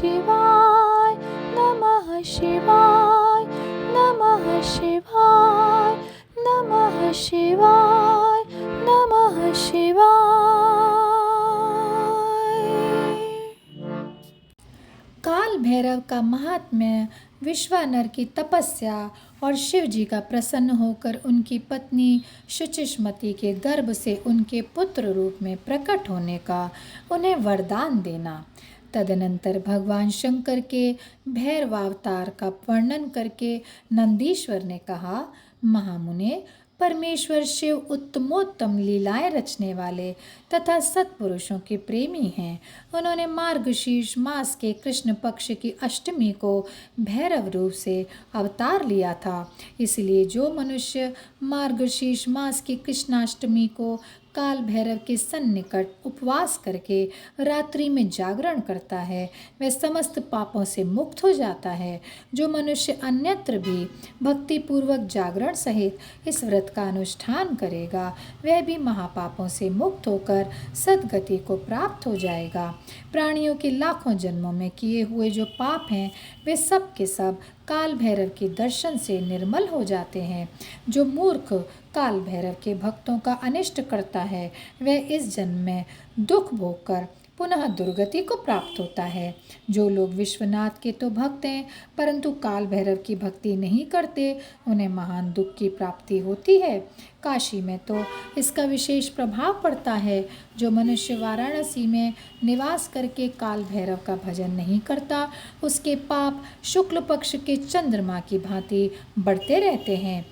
शिवाय नमः शिवाय नमः शिवाय नमः शिवाय नमः शिवाय। काल भैरव का महात्म्य विश्वानर की तपस्या और शिव जी का प्रसन्न होकर उनकी पत्नी शुचिष्मति के गर्भ से उनके पुत्र रूप में प्रकट होने का उन्हें वरदान देना। तदनंतर भगवान शंकर के भैरवावतार का वर्णन करके नंदीश्वर ने कहा, महामुने, परमेश्वर शिव उत्तमोत्तम लीलाएं रचने वाले तथा सत्पुरुषों के प्रेमी हैं। उन्होंने मार्गशीर्ष मास के कृष्ण पक्ष की अष्टमी को भैरव रूप से अवतार लिया था। इसलिए जो मनुष्य मार्गशीर्ष मास की कृष्णाष्टमी को काल भैरव के सन्निकट उपवास करके रात्रि में जागरण करता है, वह समस्त पापों से मुक्त हो जाता है। जो मनुष्य अन्यत्र भी भक्तिपूर्वक जागरण सहित इस व्रत का अनुष्ठान करेगा, वह भी महापापों से मुक्त होकर सद्गति को प्राप्त हो जाएगा। प्राणियों के लाखों जन्मों में किए हुए जो पाप हैं, वे सब के सब काल भैरव के दर्शन से निर्मल हो जाते हैं। जो मूर्ख काल भैरव के भक्तों का अनिष्ट करता है, वह इस जन्म में दुख भोगकर पुनः दुर्गति को प्राप्त होता है। जो लोग विश्वनाथ के तो भक्त हैं, परंतु काल भैरव की भक्ति नहीं करते, उन्हें महान दुख की प्राप्ति होती है। काशी में तो इसका विशेष प्रभाव पड़ता है। जो मनुष्य वाराणसी में निवास करके काल भैरव का भजन नहीं करता, उसके पाप शुक्ल पक्ष के चंद्रमा की भांति बढ़ते रहते हैं।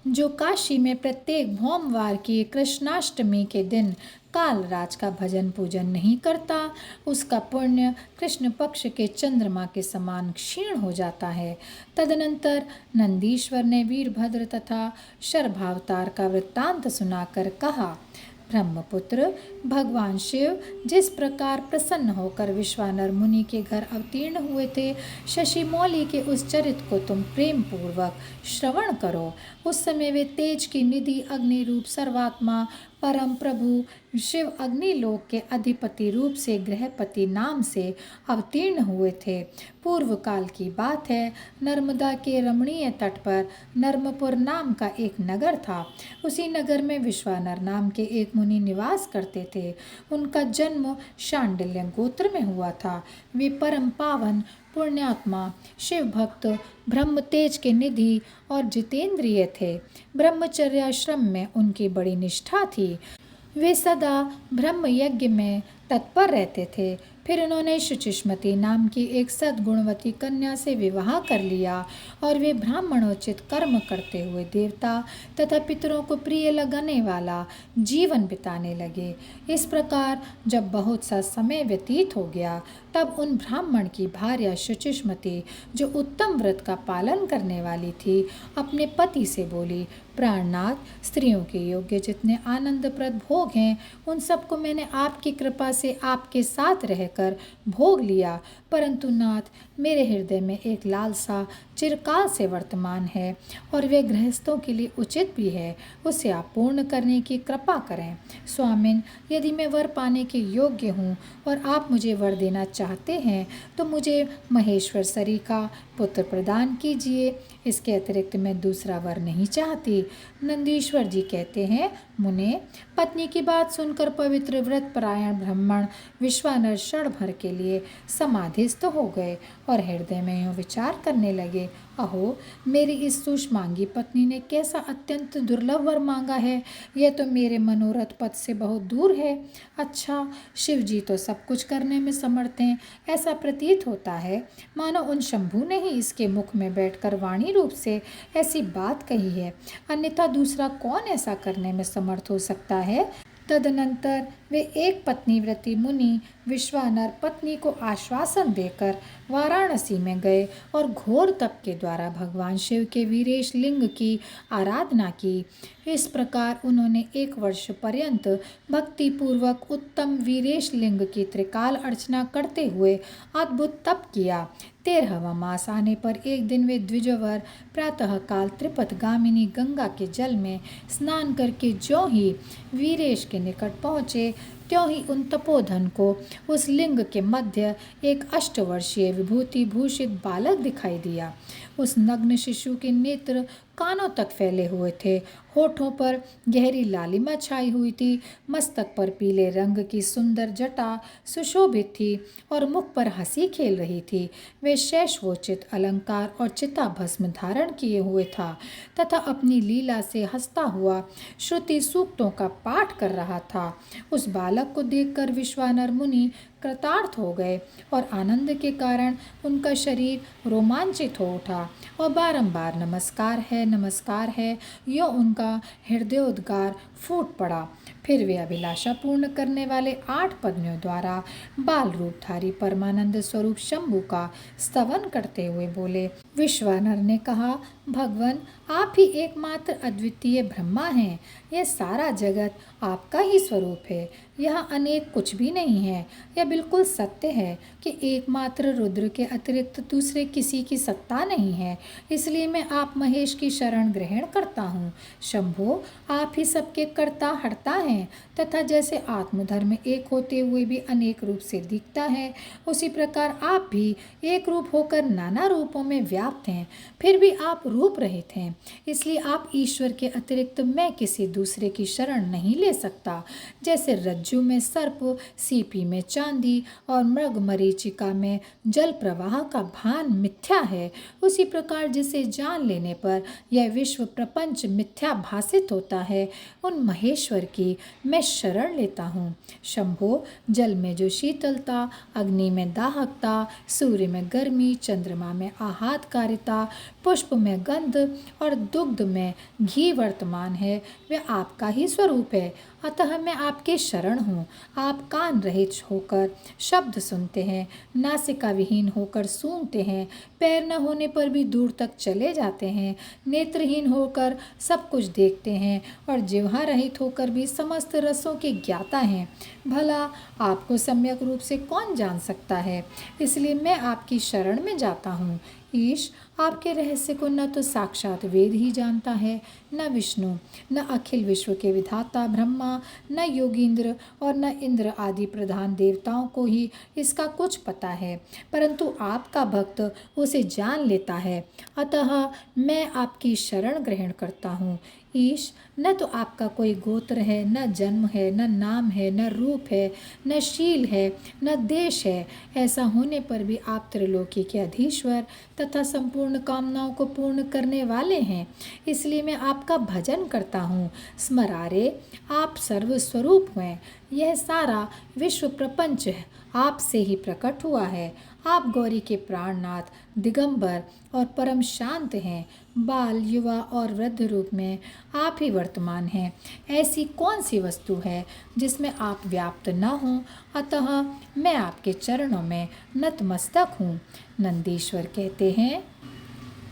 जो काशी में प्रत्येक भौमवार की कृष्णाष्टमी के दिन कालराज का भजन पूजन नहीं करता, उसका पुण्य कृष्ण पक्ष के चंद्रमा के समान क्षीण हो जाता है। तदनंतर नंदीश्वर ने वीरभद्र तथा शर्भावतार का वृत्तांत सुनाकर कहा, ब्रह्मपुत्र, भगवान शिव जिस प्रकार प्रसन्न होकर विश्वानर मुनि के घर अवतीर्ण हुए थे, शशि मौली के उस चरित्र को तुम प्रेम पूर्वक श्रवण करो। उस समय वे तेज की निधि अग्नि रूप सर्वात्मा परम प्रभु शिव अग्निलोक के अधिपति रूप से गृहपति नाम से अवतीर्ण हुए थे। पूर्व काल की बात है, नर्मदा के रमणीय तट पर नर्मपुर नाम का एक नगर था। उसी नगर में विश्वानर नाम के एक मुनि निवास करते थे। उनका जन्म शांडिल्य गोत्र में हुआ था। वे परम पावन पुण्यात्मा, शिव भक्त, ब्रह्म तेज के निधि और जितेंद्रिय थे। ब्रह्मचर्याश्रम में उनकी बड़ी निष्ठा थी। वे सदा ब्रह्म यज्ञ में तत्पर रहते थे। फिर उन्होंने शुचिष्मति नाम की एक सद्गुणवती कन्या से विवाह कर लिया और वे ब्राह्मणोचित कर्म करते हुए देवता तथा पितरों को प्रिय लगने वाला जीवन बिताने लगे। इस प्रकार जब बहुत सा समय व्यतीत हो गया, तब उन ब्राह्मण की भार्या शुचिष्मति, जो उत्तम व्रत का पालन करने वाली थी, अपने पति से बोली, प्राणनाथ, स्त्रियों के योग्य जितने आनंदप्रद भोग हैं, उन सबको मैंने आपकी कृपा से आपके साथ रहकर भोग लिया, परंतु नाथ, मेरे हृदय में एक लालसा चिरकाल से वर्तमान है और वे गृहस्थों के लिए उचित भी है। उसे आप पूर्ण करने की कृपा करें। स्वामिन, यदि मैं वर पाने के योग्य हूँ और आप मुझे वर देना चाहते हैं, तो मुझे महेश्वर सरी का पुत्र प्रदान कीजिए। इसके अतिरिक्त मैं दूसरा वर नहीं चाहती। नंदीश्वर जी कहते हैं, मुने, पत्नी की बात सुनकर पवित्र व्रत परायण ब्राह्मण विश्वानर क्षण भर के लिए समाधिस्थ हो गए और हृदय में यूँ विचार करने लगे, अहो, मेरी इस सुषमांगी पत्नी ने कैसा अत्यंत दुर्लभ वर मांगा है। यह तो मेरे मनोरथ पथ से बहुत दूर है। अच्छा, शिव जी तो सब कुछ करने में समर्थ हैं। ऐसा प्रतीत होता है मानो उन शंभू ने ही इसके मुख में बैठकर वाणी रूप से ऐसी बात कही है, अन्यथा दूसरा कौन ऐसा करने में समर्थ हो सकता है। तदनंतर वे एक पत्नीव्रती मुनि विश्वानर पत्नी को आश्वासन देकर वाराणसी में गए और घोर तप के द्वारा भगवान शिव के वीरेश लिंग की आराधना की। इस प्रकार उन्होंने 1 वर्ष पर्यंत भक्तिपूर्वक उत्तम वीरेश लिंग की त्रिकाल अर्चना करते हुए अद्भुत तप किया। 13वां मास आने पर एक दिन वे द्विजवर प्रातःकाल त्रिपथगामिनी गंगा के जल में स्नान करके ज्यों ही वीरेश के निकट पहुँचे, त्यों ही उन तपोधन को उस लिंग के मध्य एक अष्टवर्षीय विभूति भूषित बालक दिखाई दिया। उस नग्न शिशु के नेत्र कानों तक फैले हुए थे, होठों पर गहरी लालिमा छाई हुई थी, मस्तक पर पीले रंग की सुंदर जटा सुशोभित थी और मुख पर हंसी खेल रही थी। वे शैशवोचित अलंकार और चिताभस्म धारण किए हुए था तथा अपनी लीला से हंसता हुआ श्रुति सूक्तों का पाठ कर रहा था। उस बालक को देखकर विश्वानर मुनि कृतार्थ हो गए और आनंद के कारण उनका शरीर रोमांचित हो उठा और बारंबार नमस्कार है यो उनका हृदयोद्गार फूट पड़ा। फिर वे अभिलाषा पूर्ण करने वाले 8 पद्मियों द्वारा बाल रूपधारी परमानंद स्वरूप शंभु का स्तवन करते हुए बोले। विश्वानर ने कहा, भगवान आप ही एकमात्र अद्वितीय ब्रह्मा हैं। यह सारा जगत आपका ही स्वरूप है। यहाँ अनेक कुछ भी नहीं है। यह बिल्कुल सत्य है कि एकमात्र रुद्र के अतिरिक्त दूसरे किसी की सत्ता नहीं है। इसलिए मैं आप महेश की शरण ग्रहण करता हूँ। शंभो आप ही सबके कर्ता हर्ता हैं तथा जैसे आत्मधर्म एक होते हुए भी अनेक रूप से दिखता है, उसी प्रकार आप भी एक रूप होकर नाना रूपों में व्याप्त हैं, फिर भी आप रूप रहित हैं। इसलिए आप ईश्वर के अतिरिक्त मैं किसी दूसरे की शरण नहीं ले सकता। जैसे रज्जु में सर्प, सीपी में चांदी और मृग मरीचिका में जल प्रवाह का भान मिथ्या है, उसी प्रकार जिसे जान लेने पर यह विश्व प्रपंच मिथ्या भासित होता है, उन महेश्वर की मैं शरण लेता हूँ। शंभो जल में जो शीतलता, अग्नि में दाहकता, सूर्य में गर्मी, चंद्रमा में आह्लादकारिता, पुष्प में गंध और दुग्ध में घी वर्तमान है, वे आपका ही स्वरूप है। अतः मैं आपके शरण हूँ। आप कान रहित होकर शब्द सुनते हैं, नासिका विहीन होकर सूंघते हैं, पैर न होने पर भी दूर तक चले जाते हैं, नेत्रहीन होकर सब कुछ देखते हैं और जिह्वा रहित होकर भी समस्त रसों के ज्ञाता हैं। भला आपको सम्यक रूप से कौन जान सकता है? इसलिए मैं आपकी शरण में जाता हूँ। ईश आपके रहस्य को न तो साक्षात वेद ही जानता है, न विष्णु, न अखिल विश्व के विधाता ब्रह्मा, न योगींद्र और न इंद्र आदि प्रधान देवताओं को ही इसका कुछ पता है, परंतु आपका भक्त उसे जान लेता है। अतः मैं आपकी शरण ग्रहण करता हूँ। ईश न तो आपका कोई गोत्र है, न जन्म है, न नाम है, न रूप है, न शील है, न देश है। ऐसा होने पर भी आप त्रिलोकी के अधीश्वर तथा संपूर्ण कामनाओं को पूर्ण करने वाले हैं। इसलिए मैं आपका भजन करता हूँ। स्मरारे आप सर्वस्वरूप हैं। यह सारा विश्व प्रपंच आपसे ही प्रकट हुआ है। आप गौरी के प्राणनाथ, दिगंबर और परम शांत हैं। बाल, युवा और वृद्ध रूप में आप ही वर्तमान हैं। ऐसी कौन सी वस्तु है जिसमें आप व्याप्त न हों? अतः मैं आपके चरणों में नतमस्तक हूँ। नंदीश्वर कहते हैं,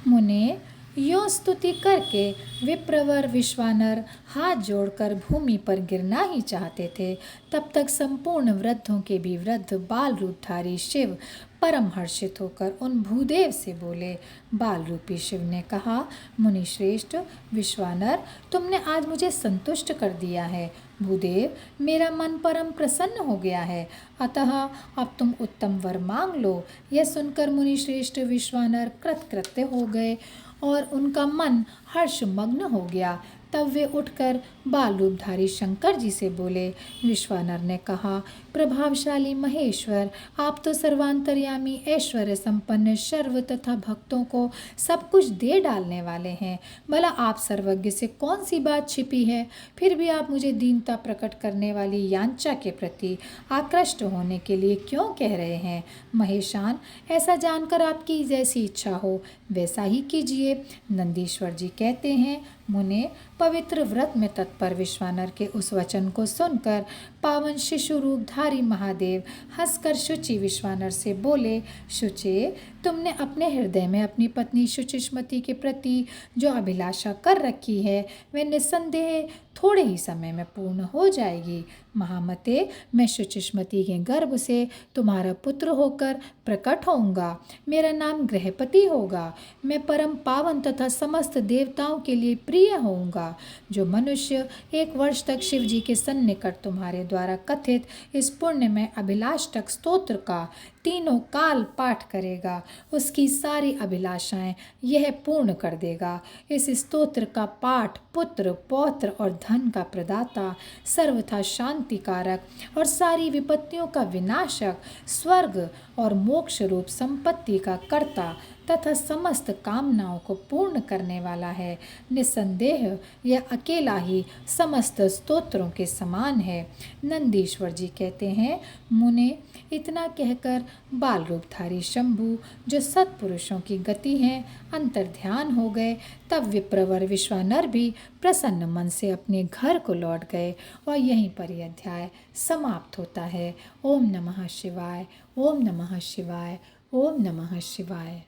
मुने यो स्तुति करके विप्रवर विश्वानर हाथ जोड़कर भूमि पर गिरना ही चाहते थे, तब तक संपूर्ण वृद्धों के भी वृद्ध बाल रूपधारी शिव परम हर्षित होकर उन भूदेव से बोले। बाल रूपी शिव ने कहा, मुनि श्रेष्ठ विश्वानर, तुमने आज मुझे संतुष्ट कर दिया है। भूदेव, मेरा मन परम प्रसन्न हो गया है, अतः अब तुम उत्तम वर मांग लो। यह सुनकर मुनि श्रेष्ठ विश्वानर कृतकृत्य हो गए और उनका मन हर्षमग्न हो गया। तब वे उठकर बाल रूपधारी शंकर जी से बोले। विश्वानर ने कहा, प्रभावशाली महेश्वर, आप तो सर्वांतर्यामी, ऐश्वर्य संपन्न, सर्व तथा भक्तों को सब कुछ दे डालने वाले हैं। भला आप सर्वज्ञ से कौन सी बात छिपी है? फिर भी आप मुझे दीनता प्रकट करने वाली यांचा के प्रति आकृष्ट होने के लिए क्यों कह रहे हैं? महेशान, ऐसा जानकर आपकी जैसी इच्छा हो वैसा ही कीजिए। नंदीश्वर जी कहते हैं, मुने, पवित्र व्रत में तत्पर विश्वानर के उस वचन को सुनकर पावन शिशु रूपधारी महादेव हंसकर शुचि विश्वानर से बोले। शुचे, तुमने अपने हृदय में अपनी पत्नी शुचिष्मति के प्रति जो अभिलाषा कर रखी है, वह निस्संदेह थोड़े ही समय में पूर्ण हो जाएगी। महामते, मैं शुचिष्मति के गर्भ से तुम्हारा पुत्र होकर प्रकट होऊंगा। मेरा नाम गृहपति होगा। मैं परम पावन तथा समस्त देवताओं के लिए प्रिय होऊंगा। जो मनुष्य 1 वर्ष तक शिव जी के सन्निकट तुम्हारे द्वारा कथित इस पुण्य में अभिलाषक स्तोत्र का तीनों काल पाठ करेगा, उसकी सारी अभिलाषाएं यह पूर्ण कर देगा। इस स्तोत्र का पाठ पुत्र, पौत्र और धन का प्रदाता, सर्वथा शांतिकारक और सारी विपत्तियों का विनाशक, स्वर्ग और मोक्ष रूप संपत्ति का कर्ता तथा समस्त कामनाओं को पूर्ण करने वाला है। निस्संदेह यह अकेला ही समस्त स्तोत्रों के समान है। नंदीश्वर जी कहते हैं, मुने, इतना कहकर बाल रूपधारी शंभु, जो सत्पुरुषों की गति हैं, अंतर्ध्यान हो गए। तब विप्रवर विश्वानर भी प्रसन्न मन से अपने घर को लौट गए और यहीं पर यह अध्याय समाप्त होता है। ओम नमः शिवाय, ओम नमः शिवाय, ओम नमः शिवाय।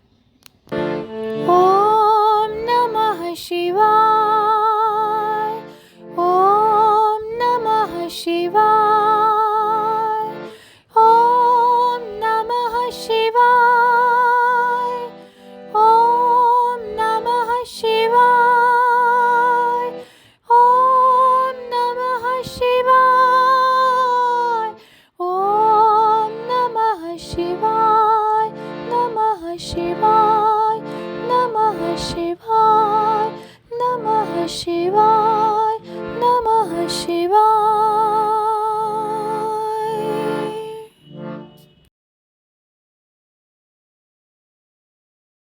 ॐ नमः शिवाय। ॐ नमः शिवाय। ॐ नमः शिवाय। ॐ नमः शिवाय। ॐ नमः शिवाय। ॐ नमः शिवाय। नमः शिवाय। नमः शिवाय। नमः शिवाय।